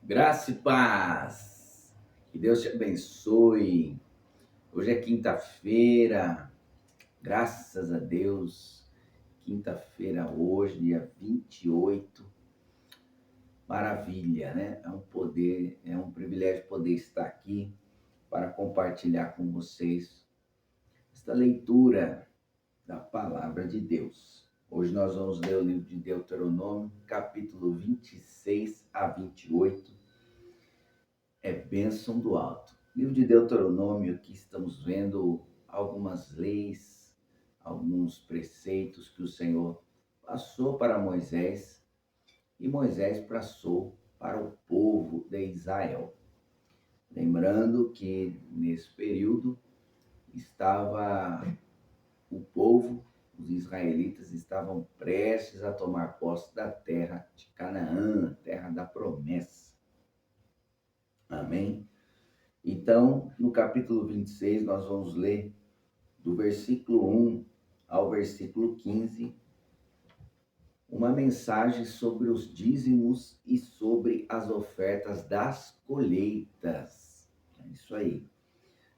Graça e paz. Que Deus te abençoe. Hoje é quinta-feira. Graças a Deus. Quinta-feira hoje, dia 28. Maravilha, né? É um privilégio poder estar aqui para compartilhar com vocês esta leitura da palavra de Deus. Hoje nós vamos ler o livro de Deuteronômio, capítulo 26 a 28. É bênção do alto. Livro de Deuteronômio, aqui estamos vendo algumas leis, alguns preceitos que o Senhor passou para Moisés e Moisés passou para o povo de Israel. Lembrando que nesse período estava o povo, os israelitas estavam prestes a tomar posse da terra de Canaã, terra da promessa. Amém? Então, no capítulo 26, nós vamos ler do versículo 1 ao versículo 15, uma mensagem sobre os dízimos e sobre as ofertas das colheitas. É isso aí.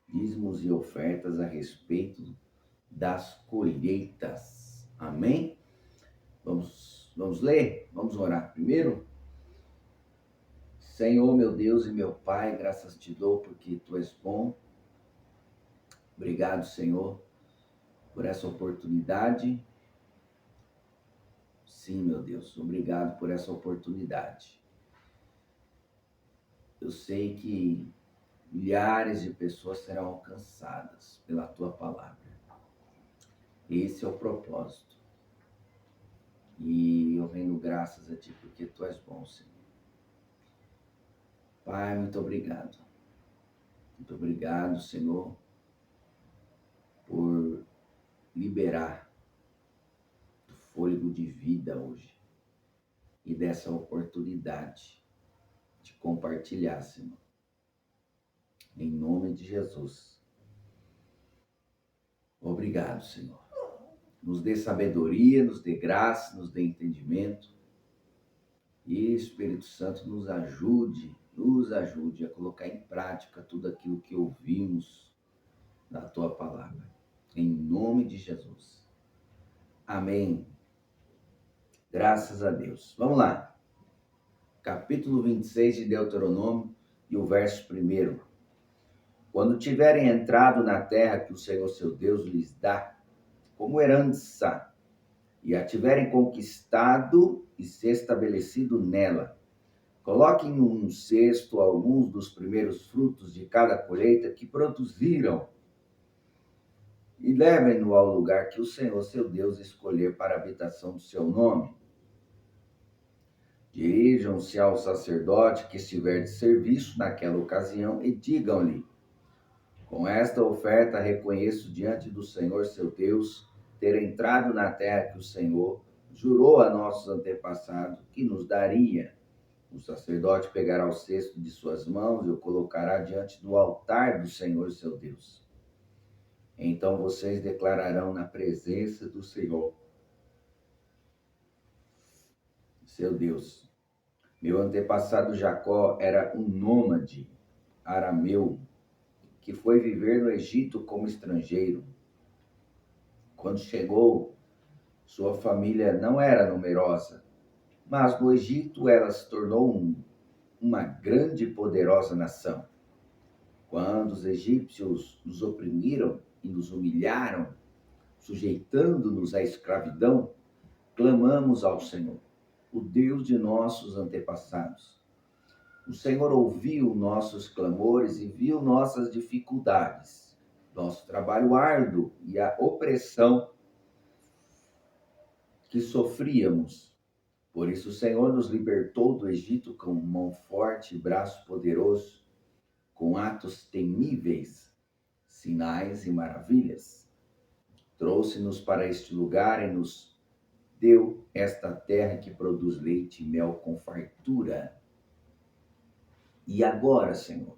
Dízimos e ofertas a respeito das colheitas. Amém? Vamos ler? Vamos orar primeiro? Senhor, meu Deus e meu Pai, graças te dou porque tu és bom. Obrigado, Senhor, por essa oportunidade. Sim, meu Deus, obrigado por essa oportunidade. Eu sei que milhares de pessoas serão alcançadas pela tua palavra. Esse é o propósito. E eu rendo graças a ti porque tu és bom, Senhor. Pai, muito obrigado. Muito obrigado, Senhor, por liberar do fôlego de vida hoje e dessa oportunidade de compartilhar, Senhor. Em nome de Jesus. Obrigado, Senhor. Nos dê sabedoria, nos dê graça, nos dê entendimento. E Espírito Santo nos ajude a colocar em prática tudo aquilo que ouvimos da tua palavra. Em nome de Jesus. Amém. Graças a Deus. Vamos lá. Capítulo 26 de Deuteronômio e o verso 1. Quando tiverem entrado na terra que o Senhor seu Deus lhes dá, como herança, e a tiverem conquistado e se estabelecido nela, coloquem num cesto alguns dos primeiros frutos de cada colheita que produziram e levem-no ao lugar que o Senhor seu Deus escolher para a habitação do seu nome. Dirijam-se ao sacerdote que estiver de serviço naquela ocasião e digam-lhe: com esta oferta reconheço diante do Senhor seu Deus ter entrado na terra que o Senhor jurou a nossos antepassados que nos daria. O sacerdote pegará o cesto de suas mãos e o colocará diante do altar do Senhor seu Deus. Então vocês declararão na presença do Senhor seu Deus: meu antepassado Jacó era um nômade arameu que foi viver no Egito como estrangeiro. Quando chegou, sua família não era numerosa, mas no Egito ela se tornou uma grande e poderosa nação. Quando os egípcios nos oprimiram e nos humilharam, sujeitando-nos à escravidão, clamamos ao Senhor, o Deus de nossos antepassados. O Senhor ouviu nossos clamores e viu nossas dificuldades, nosso trabalho árduo e a opressão que sofríamos. Por isso o Senhor nos libertou do Egito com mão forte e braço poderoso, com atos temíveis, sinais e maravilhas. Trouxe-nos para este lugar e nos deu esta terra que produz leite e mel com fartura. E agora, Senhor,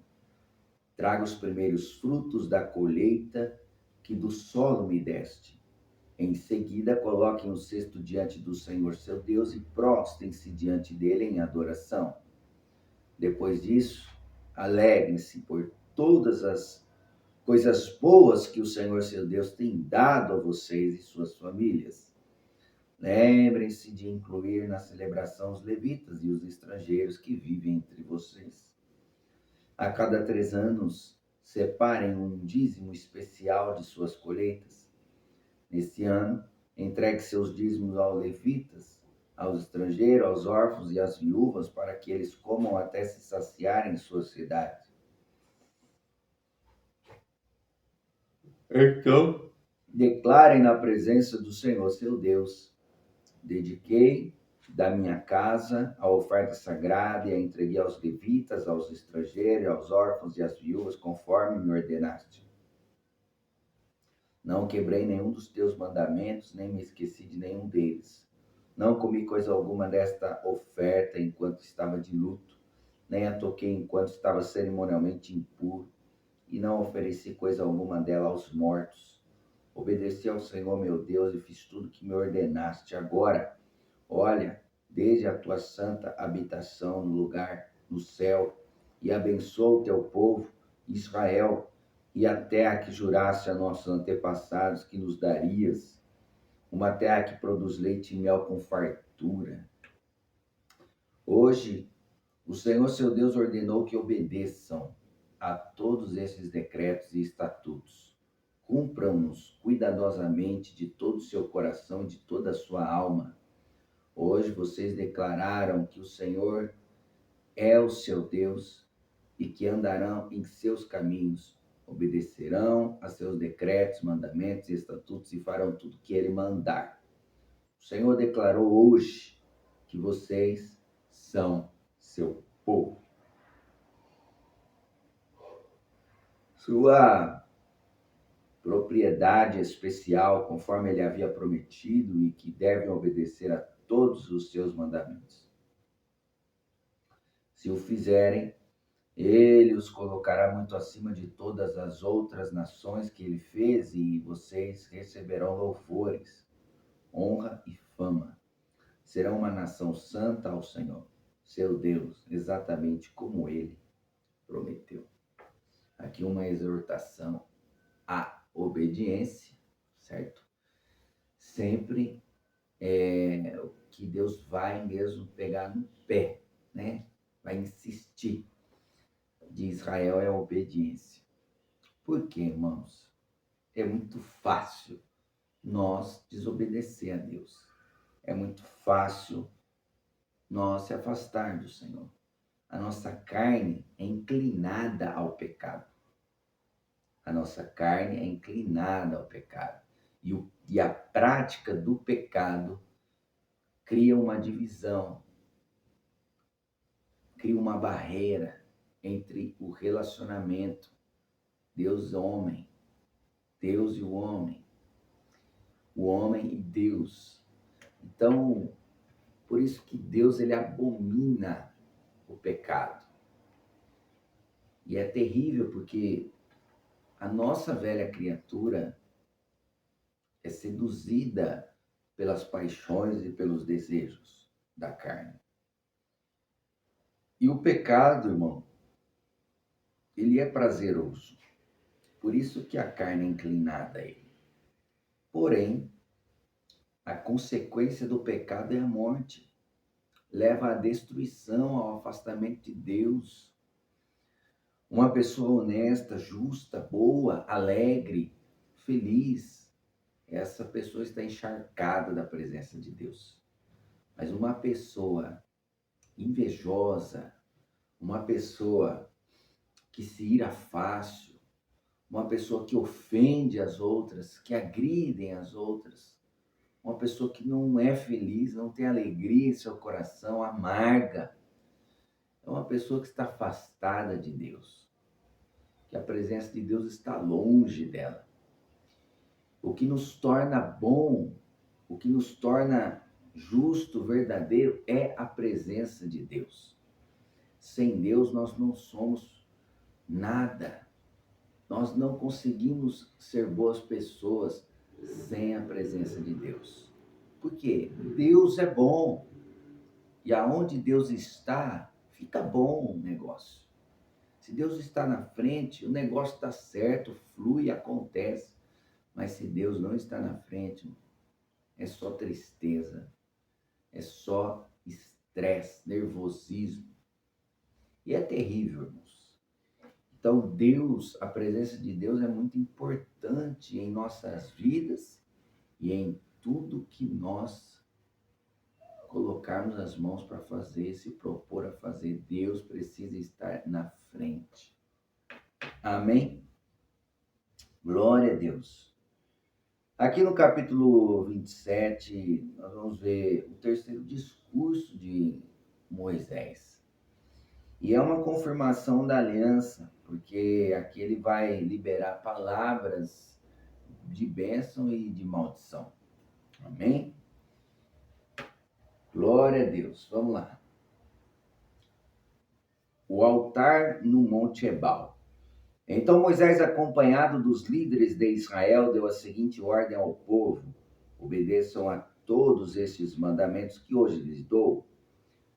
traga os primeiros frutos da colheita que do solo me deste. Em seguida, coloquem o cesto diante do Senhor seu Deus e prostrem-se diante dele em adoração. Depois disso, alegrem-se por todas as coisas boas que o Senhor seu Deus tem dado a vocês e suas famílias. Lembrem-se de incluir na celebração os levitas e os estrangeiros que vivem entre vocês. A cada 3 anos, separem um dízimo especial de suas colheitas. Neste ano, entregue seus dízimos aos levitas, aos estrangeiros, aos órfãos e às viúvas, para que eles comam até se saciarem em sua cidade. Então, declarem na presença do Senhor seu Deus: dediquei da minha casa a oferta sagrada e a entreguei aos levitas, aos estrangeiros, aos órfãos e às viúvas, conforme me ordenaste. Não quebrei nenhum dos teus mandamentos, nem me esqueci de nenhum deles. Não comi coisa alguma desta oferta enquanto estava de luto, nem a toquei enquanto estava cerimonialmente impuro, e não ofereci coisa alguma dela aos mortos. Obedeci ao Senhor meu Deus e fiz tudo que me ordenaste. Agora, olha, desde a tua santa habitação no lugar, no céu, e abençoa o teu povo, Israel, e a terra que juraste a nossos antepassados que nos darias, uma terra que produz leite e mel com fartura. Hoje, o Senhor seu Deus ordenou que obedeçam a todos esses decretos e estatutos. Cumpram-nos cuidadosamente de todo o seu coração e de toda a sua alma. Hoje vocês declararam que o Senhor é o seu Deus e que andarão em seus caminhos, obedecerão a seus decretos, mandamentos e estatutos e farão tudo que ele mandar. O Senhor declarou hoje que vocês são seu povo. Sua propriedade especial, conforme ele havia prometido, e que devem obedecer a todos os seus mandamentos. Se o fizerem, ele os colocará muito acima de todas as outras nações que ele fez, e vocês receberão louvores, honra e fama. Serão uma nação santa ao Senhor, seu Deus, exatamente como ele prometeu. Aqui uma exortação à obediência, certo? Sempre que Deus vai mesmo pegar no pé, né? Vai insistir. De Israel é a obediência. Por quê, irmãos? É muito fácil nós desobedecer a Deus. É muito fácil nós se afastar do Senhor. A nossa carne é inclinada ao pecado. A nossa carne é inclinada ao pecado. E a prática do pecado cria uma divisão, cria uma barreira entre o relacionamento Deus e homem, Deus e o homem e Deus. Então, por isso que Deus ele abomina o pecado. E é terrível porque a nossa velha criatura é seduzida pelas paixões e pelos desejos da carne. E o pecado, irmão, ele é prazeroso. Por isso que a carne é inclinada a ele. Porém, a consequência do pecado é a morte. Leva à destruição, ao afastamento de Deus. Uma pessoa honesta, justa, boa, alegre, feliz, essa pessoa está encharcada da presença de Deus. Mas uma pessoa invejosa, uma pessoa que se ira fácil, uma pessoa que ofende as outras, que agridem as outras, uma pessoa que não é feliz, não tem alegria em seu coração, amarga, é uma pessoa que está afastada de Deus, que a presença de Deus está longe dela. O que nos torna bom, o que nos torna justo, verdadeiro, é a presença de Deus. Sem Deus nós não somos nada. Nós não conseguimos ser boas pessoas sem a presença de Deus. Por quê? Deus é bom. E aonde Deus está, fica bom o negócio. Se Deus está na frente, o negócio está certo, flui, acontece. Mas se Deus não está na frente, é só tristeza, é só estresse, nervosismo. E é terrível, irmãos. Então Deus, a presença de Deus é muito importante em nossas vidas e em tudo que nós colocarmos as mãos para fazer, se propor a fazer. Deus precisa estar na frente. Amém? Glória a Deus. Aqui no capítulo 27, nós vamos ver o terceiro discurso de Moisés. E é uma confirmação da aliança, porque aqui ele vai liberar palavras de bênção e de maldição. Amém? Glória a Deus. Vamos lá. O altar no Monte Ebal. Então Moisés, acompanhado dos líderes de Israel, deu a seguinte ordem ao povo: obedeçam a todos estes mandamentos que hoje lhes dou.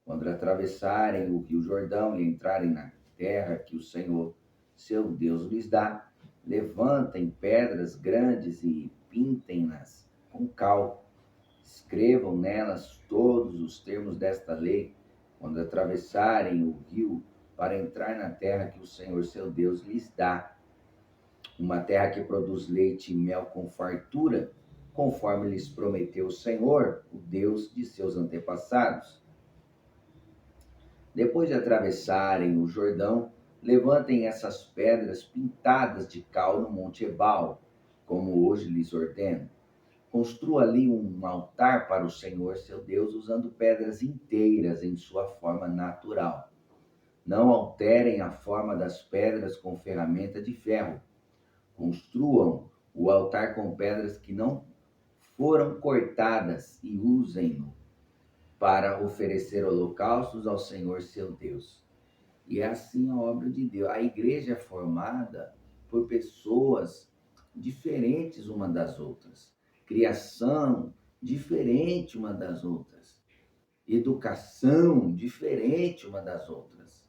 Quando atravessarem o rio Jordão e entrarem na terra que o Senhor, seu Deus, lhes dá, levantem pedras grandes e pintem-nas com cal. Escrevam nelas todos os termos desta lei. Quando atravessarem o rio para entrar na terra que o Senhor, seu Deus, lhes dá, uma terra que produz leite e mel com fartura, conforme lhes prometeu o Senhor, o Deus de seus antepassados. Depois de atravessarem o Jordão, levantem essas pedras pintadas de cal no Monte Ebal, como hoje lhes ordeno. Construa ali um altar para o Senhor, seu Deus, usando pedras inteiras em sua forma natural. Não alterem a forma das pedras com ferramenta de ferro. Construam o altar com pedras que não foram cortadas e usem-no para oferecer holocaustos ao Senhor, seu Deus. E é assim a obra de Deus. A igreja é formada por pessoas diferentes uma das outras. Criação diferente uma das outras. Educação diferente uma das outras.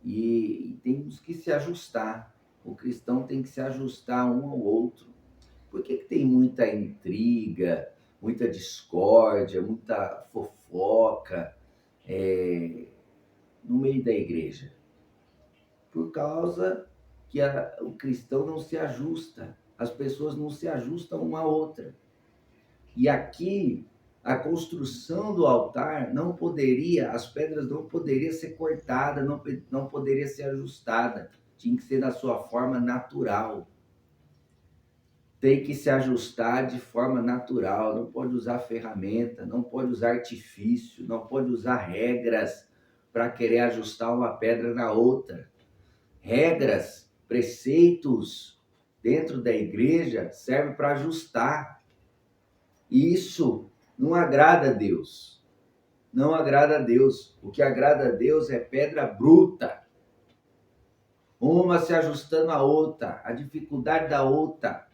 E temos que se ajustar. O cristão tem que se ajustar um ao outro. Por que tem muita intriga, muita discórdia, muita fofoca no meio da igreja? Por causa que o cristão não se ajusta. As pessoas não se ajustam uma à outra. E aqui, a construção do altar não poderia, as pedras não poderiam ser cortadas, não poderia ser ajustada. Tinha que ser da sua forma natural. Tem que se ajustar de forma natural, não pode usar ferramenta, não pode usar artifício, não pode usar regras para querer ajustar uma pedra na outra. Regras, preceitos dentro da igreja servem para ajustar. E isso não agrada a Deus. Não agrada a Deus. O que agrada a Deus é pedra bruta. Uma se ajustando à outra, a dificuldade da outra,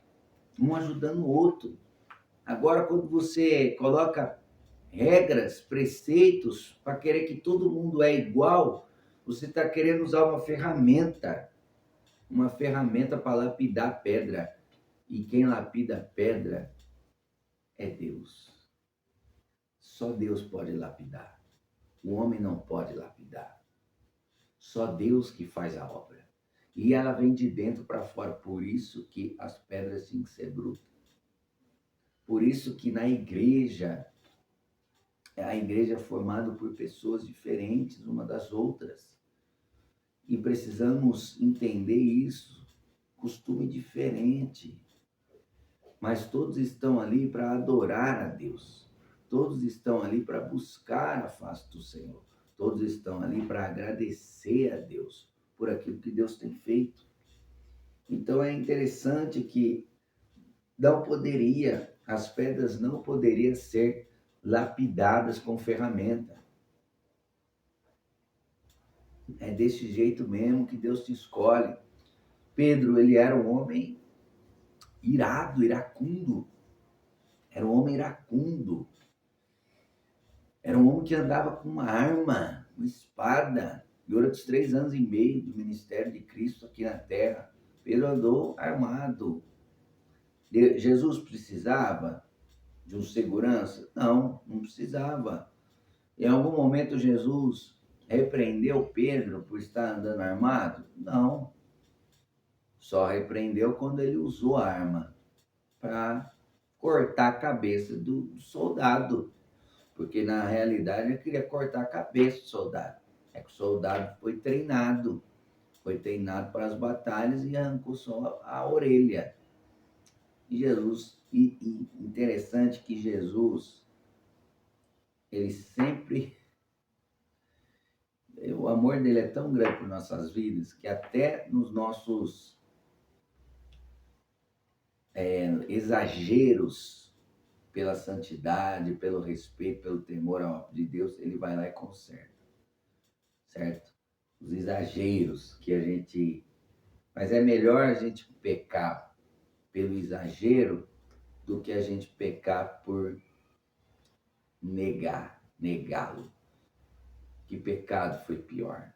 um ajudando o outro. Agora, quando você coloca regras, preceitos, para querer que todo mundo é igual, você está querendo usar uma ferramenta para lapidar pedra. E quem lapida pedra é Deus. Só Deus pode lapidar. O homem não pode lapidar. Só Deus que faz a obra. E ela vem de dentro para fora. Por isso que as pedras têm que ser brutas. Por isso que na igreja, a igreja é formada por pessoas diferentes uma das outras. E precisamos entender isso. Costume diferente. Mas todos estão ali para adorar a Deus. Todos estão ali para buscar a face do Senhor. Todos estão ali para agradecer a Deus por aquilo que Deus tem feito. Então é interessante que as pedras não poderiam ser lapidadas com ferramenta. É desse jeito mesmo que Deus te escolhe. Pedro, ele era um homem irado, iracundo. Era um homem iracundo. Era um homem que andava com uma arma. uma espada. Durante os 3 anos e meio do ministério de Cristo aqui na terra, Pedro andou armado. Jesus precisava de um segurança? Não, não precisava. Em algum momento Jesus repreendeu Pedro por estar andando armado? Não. Só repreendeu quando ele usou a arma para cortar a cabeça do soldado. Porque na realidade ele queria cortar a cabeça do soldado. É que o soldado foi treinado para as batalhas e arrancou só a orelha. E Jesus, e interessante que Jesus, ele sempre, o amor dele é tão grande por nossas vidas, que até nos nossos exageros pela santidade, pelo respeito, pelo temor de Deus, ele vai lá e conserta, certo? Os exageros que a gente... Mas é melhor a gente pecar pelo exagero do que a gente pecar por negá-lo. Que pecado foi pior?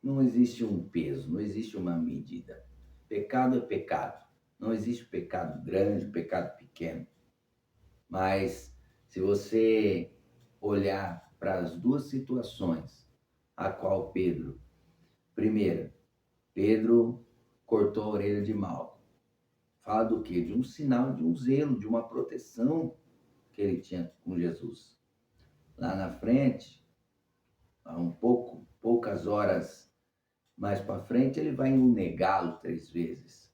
Não existe um peso, não existe uma medida. Pecado é pecado. Não existe pecado grande, pecado pequeno. Mas se você olhar para as duas situações, a qual primeiro, Pedro cortou a orelha de Malco. Fala do quê? De um sinal, de um zelo, de uma proteção que ele tinha com Jesus. Lá na frente, poucas horas mais para frente, ele vai negá-lo 3 vezes.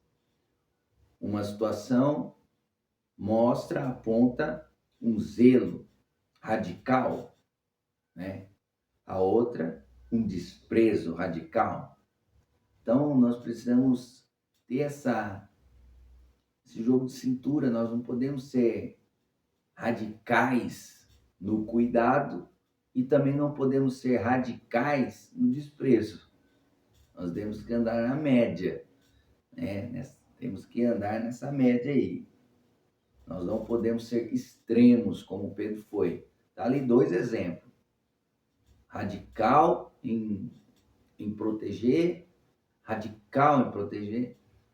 Uma situação aponta um zelo radical, né? A outra, um desprezo radical. Então, nós precisamos ter esse jogo de cintura. Nós não podemos ser radicais no cuidado e também não podemos ser radicais no desprezo. Nós temos que andar na média, né? Temos que andar nessa média aí. Nós não podemos ser extremos como Pedro foi. Está ali 2 exemplos. Radical em proteger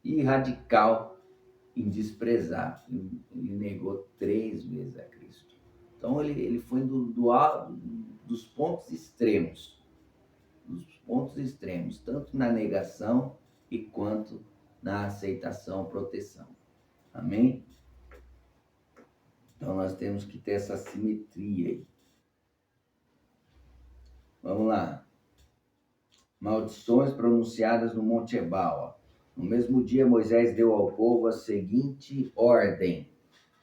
e radical em desprezar. Ele negou 3 vezes a Cristo. Então ele foi dos pontos extremos. Tanto na negação e quanto na aceitação, proteção. Amém? Então nós temos que ter essa simetria aí. Vamos lá. Maldições pronunciadas no Monte Ebal. No mesmo dia, Moisés deu ao povo a seguinte ordem: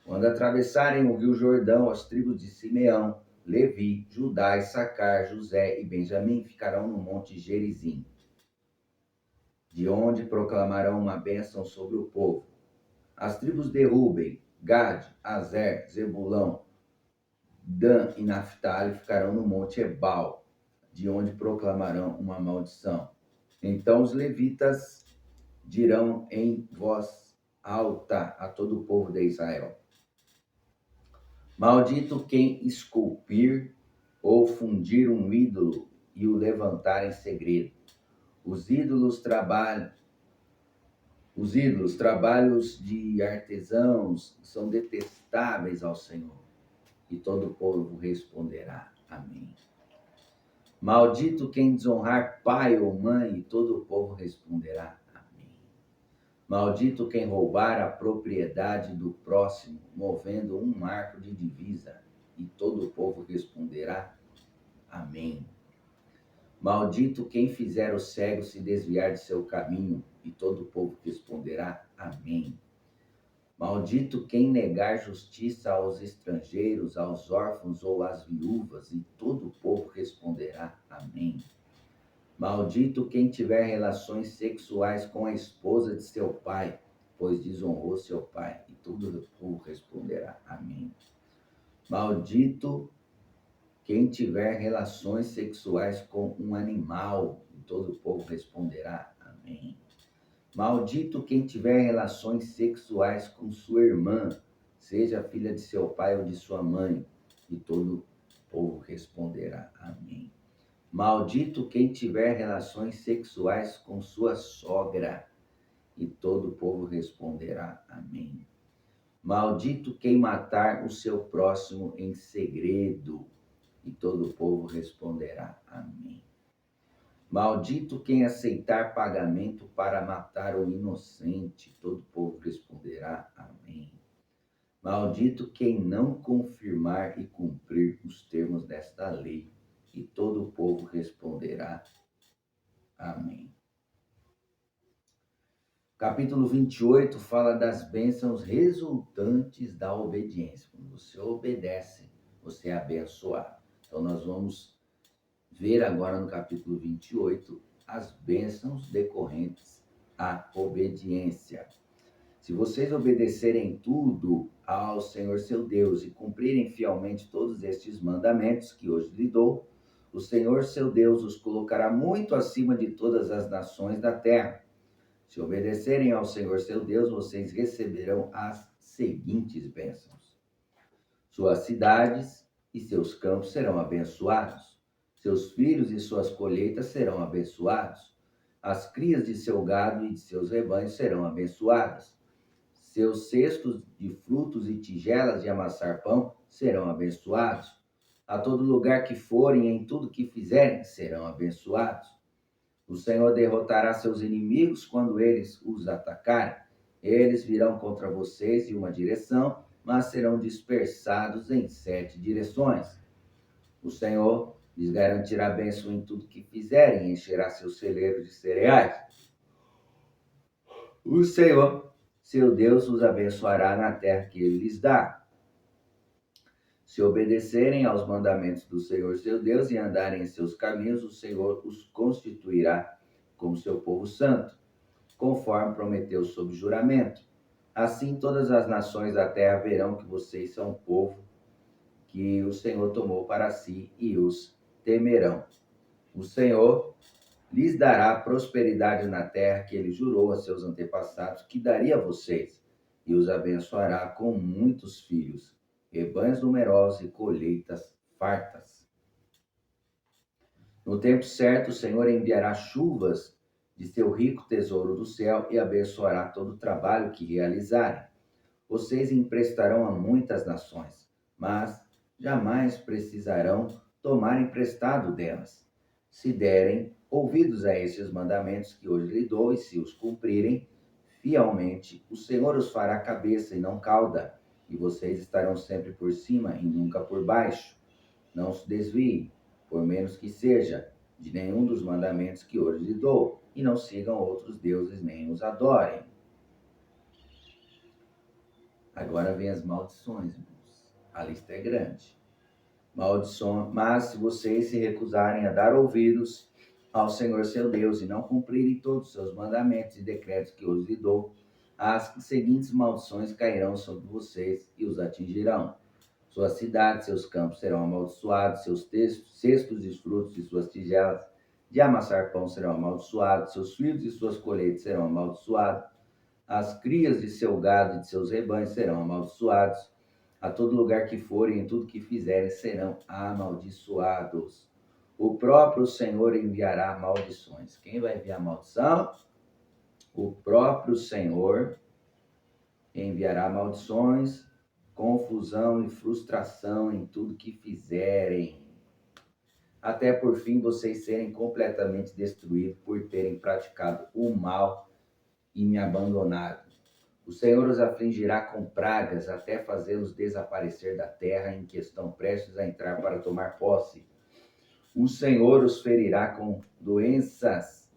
quando atravessarem o rio Jordão, as tribos de Simeão, Levi, Judá, Issacar, José e Benjamim ficarão no Monte Gerizim, de onde proclamarão uma bênção sobre o povo. As tribos de Rúben, Gade, Azer, Zebulão, Dan e Naphtali ficarão no Monte Ebal, de onde proclamarão uma maldição. Então os levitas dirão em voz alta a todo o povo de Israel: maldito quem esculpir ou fundir um ídolo e o levantar em segredo. Os ídolos, trabalhos de artesãos, são detestáveis ao Senhor. E todo o povo responderá: amém. Maldito quem desonrar pai ou mãe, e todo o povo responderá: amém. Maldito quem roubar a propriedade do próximo, movendo um marco de divisa, e todo o povo responderá: amém. Maldito quem fizer o cego se desviar de seu caminho, e todo o povo responderá: amém. Maldito quem negar justiça aos estrangeiros, aos órfãos ou às viúvas, e todo o povo responderá: amém. Maldito quem tiver relações sexuais com a esposa de seu pai, pois desonrou seu pai, e todo o povo responderá: amém. Maldito quem tiver relações sexuais com um animal, e todo o povo responderá: amém. Maldito quem tiver relações sexuais com sua irmã, seja filha de seu pai ou de sua mãe, e todo o povo responderá: amém. Maldito quem tiver relações sexuais com sua sogra. E todo o povo responderá: Amém. Maldito quem matar o seu próximo em segredo. E todo o povo responderá: Amém. Maldito quem aceitar pagamento para matar o inocente. Todo o povo responderá: Amém. Maldito quem não confirmar e cumprir os termos desta lei. E todo o povo responderá: Amém. Capítulo 28 fala das bênçãos resultantes da obediência. Quando você obedece, você é abençoado. Então, nós vamos ver agora no capítulo 28 as bênçãos decorrentes à obediência. Se vocês obedecerem tudo ao Senhor seu Deus e cumprirem fielmente todos estes mandamentos que hoje lhe dou, o Senhor seu Deus os colocará muito acima de todas as nações da terra. Se obedecerem ao Senhor seu Deus, vocês receberão as seguintes bênçãos: suas cidades e seus campos serão abençoados, seus filhos e suas colheitas serão abençoados, as crias de seu gado e de seus rebanhos serão abençoadas, seus cestos de frutos e tigelas de amassar pão serão abençoados, a todo lugar que forem, em tudo que fizerem, serão abençoados. O Senhor derrotará seus inimigos quando eles os atacarem. Eles virão contra vocês em uma direção, mas serão dispersados em 7 direções. O Senhor lhes garantirá bênção em tudo que fizerem e encherá seus celeiros de cereais. O Senhor, seu Deus, os abençoará na terra que ele lhes dá. Se obedecerem aos mandamentos do Senhor seu Deus e andarem em seus caminhos, o Senhor os constituirá como seu povo santo, conforme prometeu sob juramento. Assim todas as nações da terra verão que vocês são um povo que o Senhor tomou para si e os temerão. O Senhor lhes dará prosperidade na terra que ele jurou a seus antepassados que daria a vocês, e os abençoará com muitos filhos, rebanhos numerosos e colheitas fartas. No tempo certo, o Senhor enviará chuvas de seu rico tesouro do céu e abençoará todo o trabalho que realizarem. Vocês emprestarão a muitas nações, mas jamais precisarão tomar emprestado delas. Se derem ouvidos a estes mandamentos que hoje lhe dou e se os cumprirem fielmente, o Senhor os fará cabeça e não cauda, e vocês estarão sempre por cima e nunca por baixo. Não se desviem, por menos que seja, de nenhum dos mandamentos que hoje lhe dou, e não sigam outros deuses nem os adorem. Agora vem as maldições, irmãos. A lista é grande. Maldição, mas se vocês se recusarem a dar ouvidos ao Senhor seu Deus e não cumprirem todos os seus mandamentos e decretos que hoje lhe dou, as seguintes maldições cairão sobre vocês e os atingirão. Suas cidades, seus campos serão amaldiçoados, seus cestos de frutos e suas tigelas de amassar pão serão amaldiçoados, seus filhos e suas colheitas serão amaldiçoados, as crias de seu gado e de seus rebanhos serão amaldiçoados, a todo lugar que forem e em tudo que fizerem serão amaldiçoados. O próprio Senhor enviará maldições. Quem vai enviar maldição? O próprio Senhor enviará maldições, confusão e frustração em tudo que fizerem, até por fim vocês serem completamente destruídos por terem praticado o mal e me abandonado. O Senhor os afligirá com pragas até fazê-los desaparecer da terra em que estão prestes a entrar para tomar posse. O Senhor os ferirá com doenças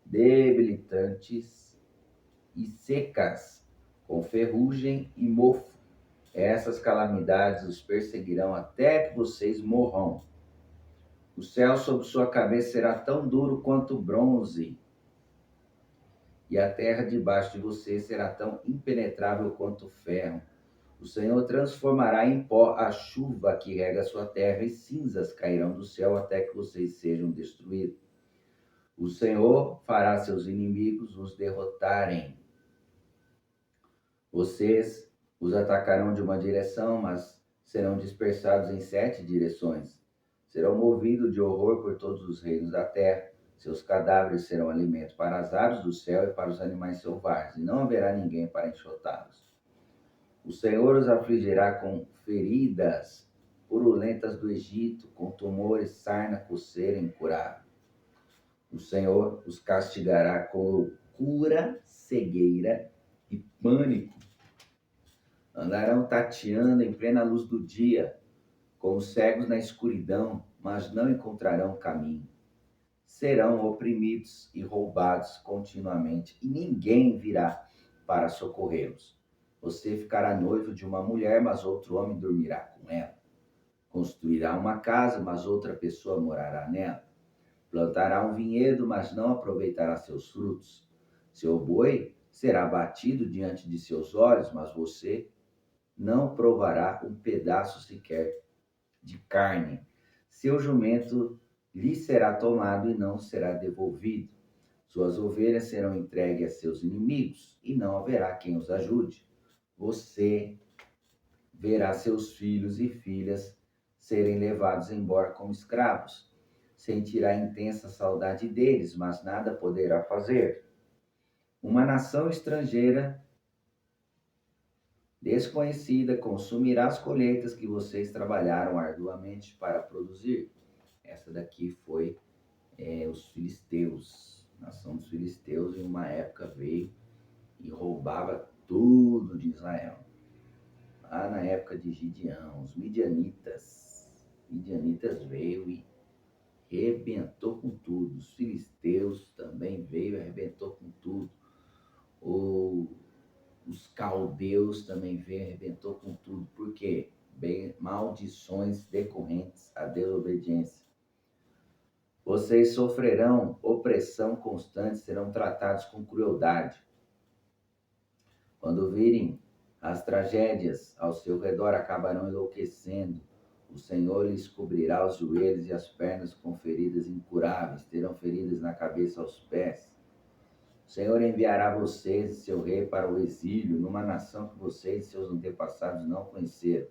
debilitantes e secas, com ferrugem e mofo. Essas calamidades os perseguirão até que vocês morram. O céu sobre sua cabeça será tão duro quanto bronze, e a terra debaixo de vocês será tão impenetrável quanto ferro. O Senhor transformará em pó a chuva que rega sua terra, e cinzas cairão do céu até que vocês sejam destruídos. O Senhor fará seus inimigos os derrotarem. Vocês os atacarão de uma direção, mas serão dispersados em 7 direções. Serão movidos de horror por todos os reinos da terra. Seus cadáveres serão alimento para as aves do céu e para os animais selvagens, e não haverá ninguém para enxotá-los. O Senhor os afligirá com feridas purulentas do Egito, com tumores, sarna, coceira incurável. O Senhor os castigará com loucura, cegueira e pânico. Andarão tateando em plena luz do dia, como cegos na escuridão, mas não encontrarão caminho. Serão oprimidos e roubados continuamente, e ninguém virá para socorrê-los. Você ficará noivo de uma mulher, mas outro homem dormirá com ela. Construirá uma casa, mas outra pessoa morará nela. Plantará um vinhedo, mas não aproveitará seus frutos. Seu boi será batido diante de seus olhos, mas você não provará um pedaço sequer de carne. Seu jumento lhe será tomado e não será devolvido. Suas ovelhas serão entregues a seus inimigos e não haverá quem os ajude. Você verá seus filhos e filhas serem levados embora como escravos. Sentirá intensa saudade deles, mas nada poderá fazer. Uma nação estrangeira desconhecida consumirá as colheitas que vocês trabalharam arduamente para produzir. Essa daqui foi os filisteus, a nação dos filisteus, em uma época veio e roubava tudo de Israel. Lá na época de Gideão, os midianitas veio e arrebentou com tudo. Os filisteus também veio e arrebentou com tudo. Os caldeus também veio e arrebentou com tudo. Por quê? Bem, maldições decorrentes à desobediência. Vocês sofrerão opressão constante, serão tratados com crueldade. Quando virem as tragédias ao seu redor, acabarão enlouquecendo. O Senhor lhes cobrirá os joelhos e as pernas com feridas incuráveis, terão feridas na cabeça aos pés. O Senhor enviará vocês e seu rei para o exílio, numa nação que vocês e seus antepassados não conheceram.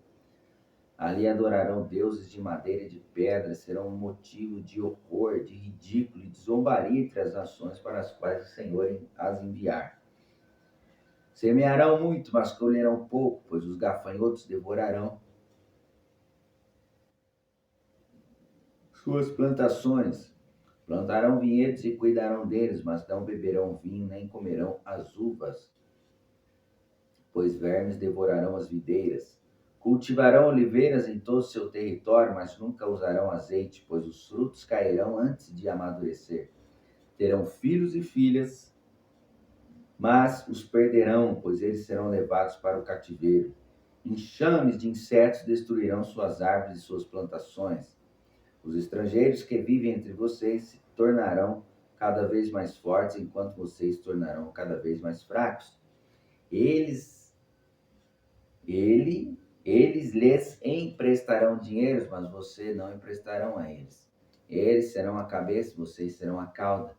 Ali adorarão deuses de madeira e de pedra, serão um motivo de horror, de ridículo e de zombaria entre as nações para as quais o Senhor as enviar. Semearão muito, mas colherão pouco, pois os gafanhotos devorarão suas plantações. Plantarão vinhedos e cuidarão deles, mas não beberão vinho, nem comerão as uvas, pois vermes devorarão as videiras. Cultivarão oliveiras em todo o seu território, mas nunca usarão azeite, pois os frutos cairão antes de amadurecer. Terão filhos e filhas, mas os perderão, pois eles serão levados para o cativeiro. Enxames de insetos destruirão suas árvores e suas plantações. Os estrangeiros que vivem entre vocês se tornarão cada vez mais fortes, enquanto vocês se tornarão cada vez mais fracos. Eles lhes emprestarão dinheiro, mas você não emprestarão a eles. Eles serão a cabeça, vocês serão a cauda.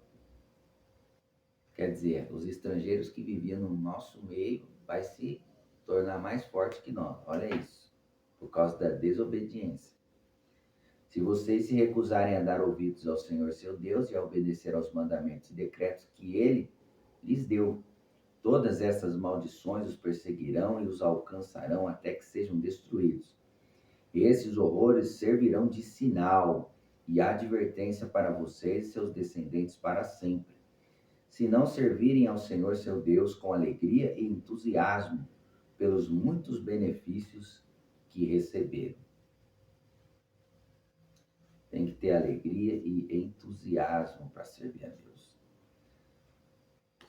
Quer dizer, os estrangeiros que viviam no nosso meio vai se tornar mais forte que nós. Olha isso, por causa da desobediência. Se vocês se recusarem a dar ouvidos ao Senhor seu Deus e a obedecer aos mandamentos e decretos que Ele lhes deu, todas essas maldições os perseguirão e os alcançarão até que sejam destruídos. Esses horrores servirão de sinal e advertência para vocês e seus descendentes para sempre. Se não servirem ao Senhor seu Deus com alegria e entusiasmo pelos muitos benefícios que receberam. Tem que ter alegria e entusiasmo para servir a Deus.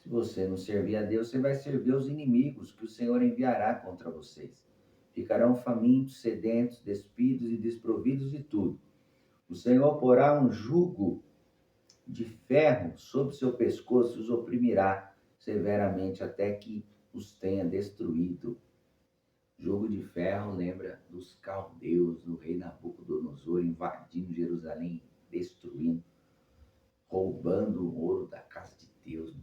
Se você não servir a Deus, você vai servir os inimigos que o Senhor enviará contra vocês. Ficarão famintos, sedentos, despidos e desprovidos de tudo. O Senhor porá um jugo de ferro sobre seu pescoço e os oprimirá severamente até que os tenha destruído. Jugo de ferro lembra dos caldeus, do rei Nabucodonosor invadindo Jerusalém, destruindo, roubando o ouro da casa de Deus.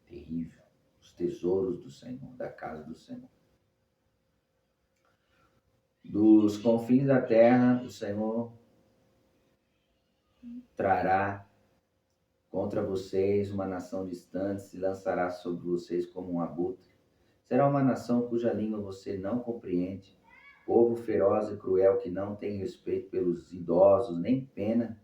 Terrível. Os tesouros do Senhor, da casa do Senhor. Dos confins da terra, o Senhor trará contra vocês uma nação distante, se lançará sobre vocês como um abutre. Será uma nação cuja língua você não compreende, povo feroz e cruel que não tem respeito pelos idosos, nem pena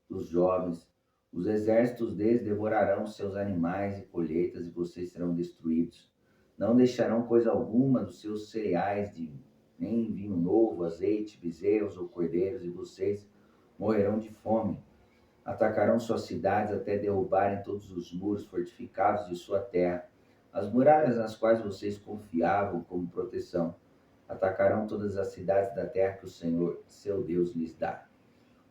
dos jovens. Os exércitos deles devorarão seus animais e colheitas, e vocês serão destruídos. Não deixarão coisa alguma dos seus cereais, nem vinho novo, azeite, bezerros ou cordeiros, e vocês morrerão de fome. Atacarão suas cidades até derrubarem todos os muros fortificados de sua terra. As muralhas nas quais vocês confiavam como proteção. Atacarão todas as cidades da terra que o Senhor, seu Deus, lhes dá.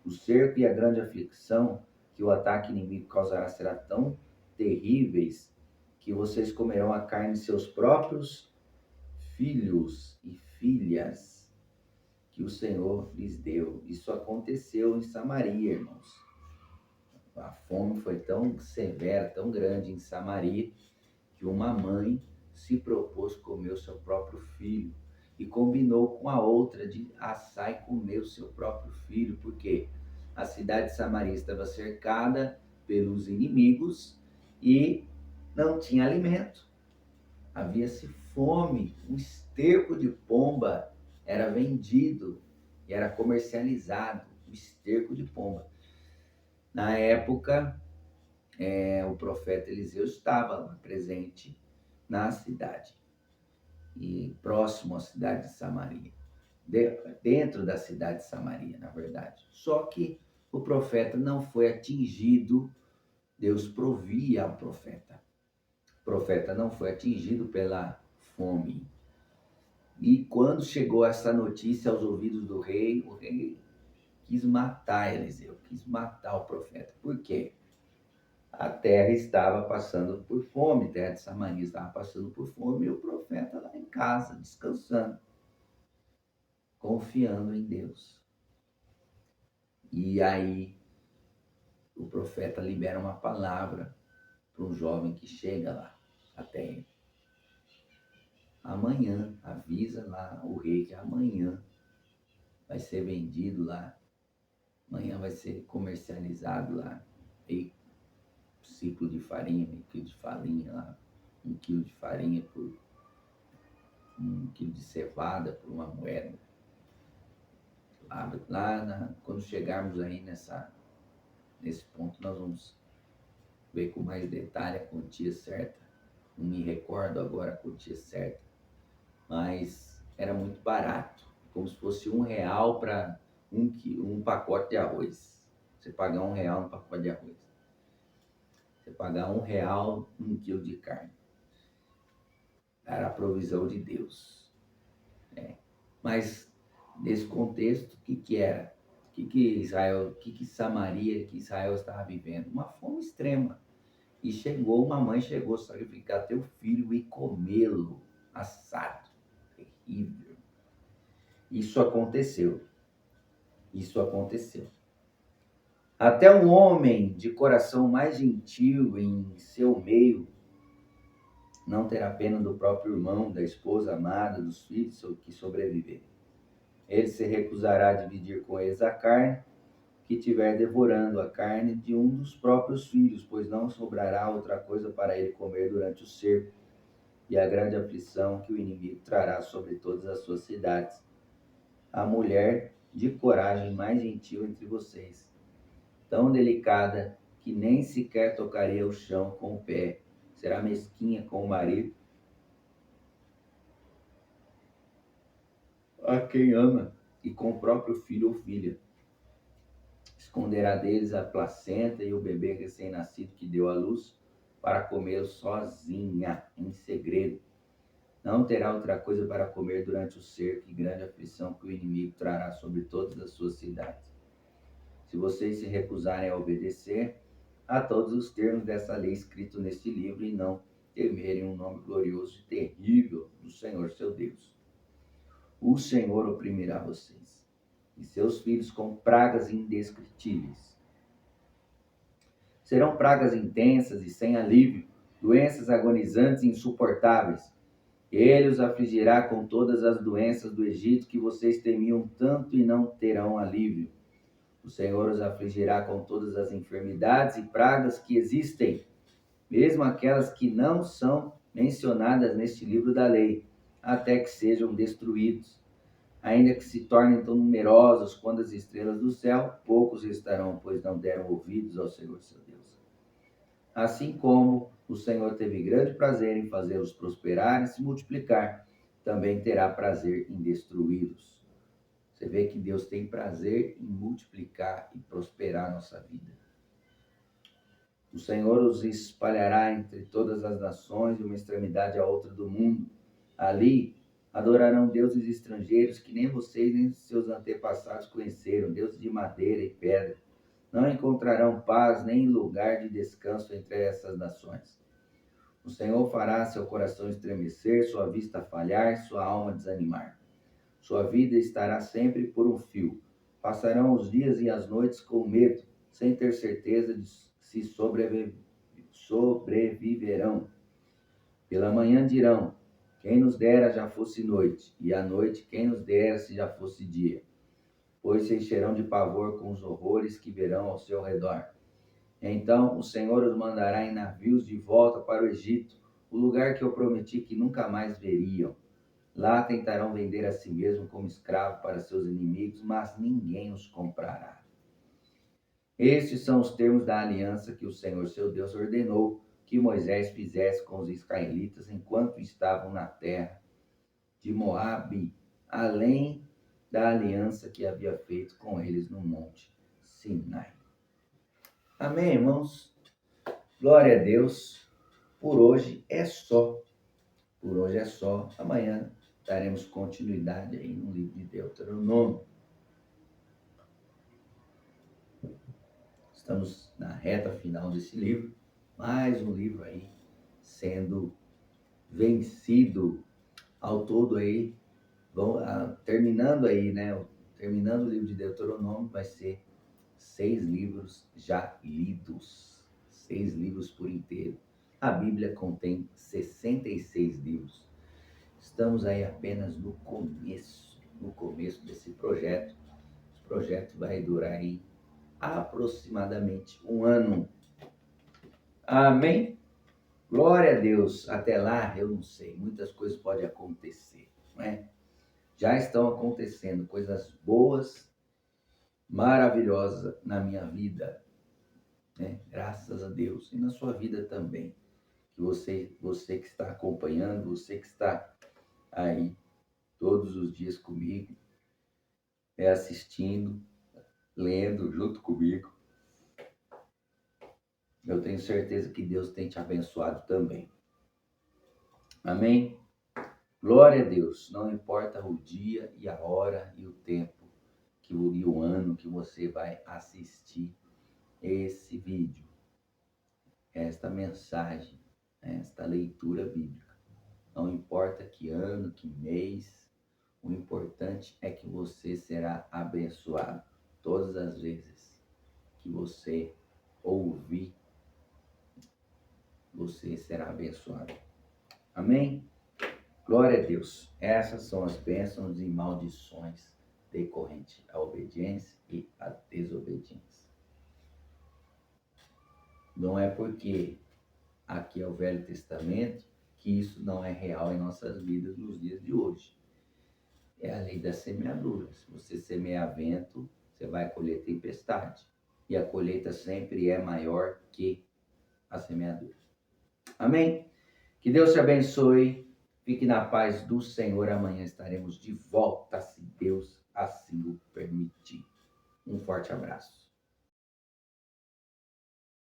O cerco e a grande aflição que o ataque inimigo causará será tão terríveis que vocês comerão a carne de seus próprios filhos e filhas que o Senhor lhes deu. Isso aconteceu em Samaria, irmãos. A fome foi tão severa, tão grande em Samaria, que uma mãe se propôs comer o seu próprio filho e combinou com a outra de assar e comer o seu próprio filho, porque a cidade de Samaria estava cercada pelos inimigos e não tinha alimento. Havia-se fome, um esterco de pomba era vendido e era comercializado, o esterco de pomba. Na época, o profeta Eliseu estava lá presente na cidade, e próximo à cidade de Samaria, dentro da cidade de Samaria, na verdade. Só que o profeta não foi atingido, Deus provia ao profeta. O profeta não foi atingido pela fome. E quando chegou essa notícia aos ouvidos do rei, o rei quis matar Eliseu, quis matar o profeta. Por quê? A terra estava passando por fome, a terra de Samaria estava passando por fome, e o profeta lá em casa, descansando, confiando em Deus. E aí, o profeta libera uma palavra para um jovem que chega lá até ele. Amanhã, avisa lá o rei que amanhã vai ser vendido lá, amanhã vai ser comercializado lá, meio ciclo de farinha, meio quilo de farinha lá, 1 quilo de farinha por 1 quilo de cevada por uma moeda. Quando chegarmos aí nesse ponto, nós vamos ver com mais detalhe a quantia certa. Não me recordo agora a quantia certa, mas era muito barato, como se fosse R$ 1 para um pacote de arroz. Você pagar R$ 1 no pacote de arroz. Você pagar R$ 1 1 quilo de carne. Era a provisão de Deus. Mas nesse contexto, o que era? O que Samaria, que Israel estava vivendo? Uma fome extrema. E uma mãe chegou a sacrificar teu filho e comê-lo assado. Terrível. Isso aconteceu. Até um homem de coração mais gentil em seu meio não terá pena do próprio irmão, da esposa amada, dos filhos que sobreviver. Ele se recusará a dividir com eles a carne, que tiver devorando a carne de um dos próprios filhos, pois não sobrará outra coisa para ele comer durante o cerco e a grande aflição que o inimigo trará sobre todas as suas cidades. A mulher de coragem mais gentil entre vocês, tão delicada que nem sequer tocaria o chão com o pé, será mesquinha com o marido, a quem ama, e com o próprio filho ou filha. Esconderá deles a placenta e o bebê recém-nascido que deu à luz, para comê-lo sozinha, em segredo. Não terá outra coisa para comer durante o cerco e grande aflição que o inimigo trará sobre todas as suas cidades. Se vocês se recusarem a obedecer a todos os termos dessa lei escrito neste livro e não temerem um nome glorioso e terrível do Senhor seu Deus, o Senhor oprimirá vocês e seus filhos com pragas indescritíveis. Serão pragas intensas e sem alívio, doenças agonizantes e insuportáveis. Ele os afligirá com todas as doenças do Egito que vocês temiam tanto e não terão alívio. O Senhor os afligirá com todas as enfermidades e pragas que existem, mesmo aquelas que não são mencionadas neste livro da lei, até que sejam destruídos. Ainda que se tornem tão numerosos quanto as estrelas do céu, poucos estarão, pois não deram ouvidos ao Senhor seu Deus. Assim como o Senhor teve grande prazer em fazê-los prosperar e se multiplicar, também terá prazer em destruí-los. Você vê que Deus tem prazer em multiplicar e prosperar a nossa vida. O Senhor os espalhará entre todas as nações, de uma extremidade à outra do mundo. Ali adorarão deuses estrangeiros que nem vocês nem seus antepassados conheceram, deuses de madeira e pedra. Não encontrarão paz nem lugar de descanso entre essas nações. O Senhor fará seu coração estremecer, sua vista falhar, sua alma desanimar. Sua vida estará sempre por um fio. Passarão os dias e as noites com medo, sem ter certeza de se sobreviverão. Pela manhã dirão: quem nos dera já fosse noite, e à noite quem nos dera se já fosse dia. Pois se encherão de pavor com os horrores que verão ao seu redor. Então o Senhor os mandará em navios de volta para o Egito, o lugar que eu prometi que nunca mais veriam. Lá tentarão vender a si mesmo como escravo para seus inimigos, mas ninguém os comprará. Estes são os termos da aliança que o Senhor seu Deus ordenou que Moisés fizesse com os israelitas enquanto estavam na terra de Moabe, além da aliança que havia feito com eles no monte Sinai. Amém, irmãos? Glória a Deus. Por hoje é só. Por hoje é só. Amanhã daremos continuidade aí no livro de Deuteronômio. Estamos na reta final desse livro. Mais um livro aí sendo vencido. Ao todo aí, terminando aí, né? Terminando o livro de Deuteronômio, vai ser 6 livros já lidos. 6 livros por inteiro. A Bíblia contém 66 livros. Estamos aí apenas no começo desse projeto. O projeto vai durar aí aproximadamente um ano. Amém? Glória a Deus. Até lá, eu não sei, muitas coisas podem acontecer, não é? Já estão acontecendo coisas boas, maravilhosas na minha vida, né? Graças a Deus. E na sua vida também. Que você que está acompanhando, você que está aí todos os dias comigo, assistindo, lendo junto comigo. Eu tenho certeza que Deus tem te abençoado também. Amém? Glória a Deus. Não importa o dia e a hora e o tempo e o ano que você vai assistir esse vídeo, esta mensagem, esta leitura bíblica. Não importa que ano, que mês, o importante é que você será abençoado todas as vezes que você ouvir. Você será abençoado. Amém? Glória a Deus. Essas são as bênçãos e maldições decorrentes à obediência e à desobediência. Não é porque aqui é o Velho Testamento que isso não é real em nossas vidas nos dias de hoje. É a lei da semeadura. Se você semear vento, você vai colher tempestade. E a colheita sempre é maior que a semeadura. Amém? Que Deus te abençoe. Fique na paz do Senhor. Amanhã estaremos de volta, se Deus assim o permitir. Um forte abraço.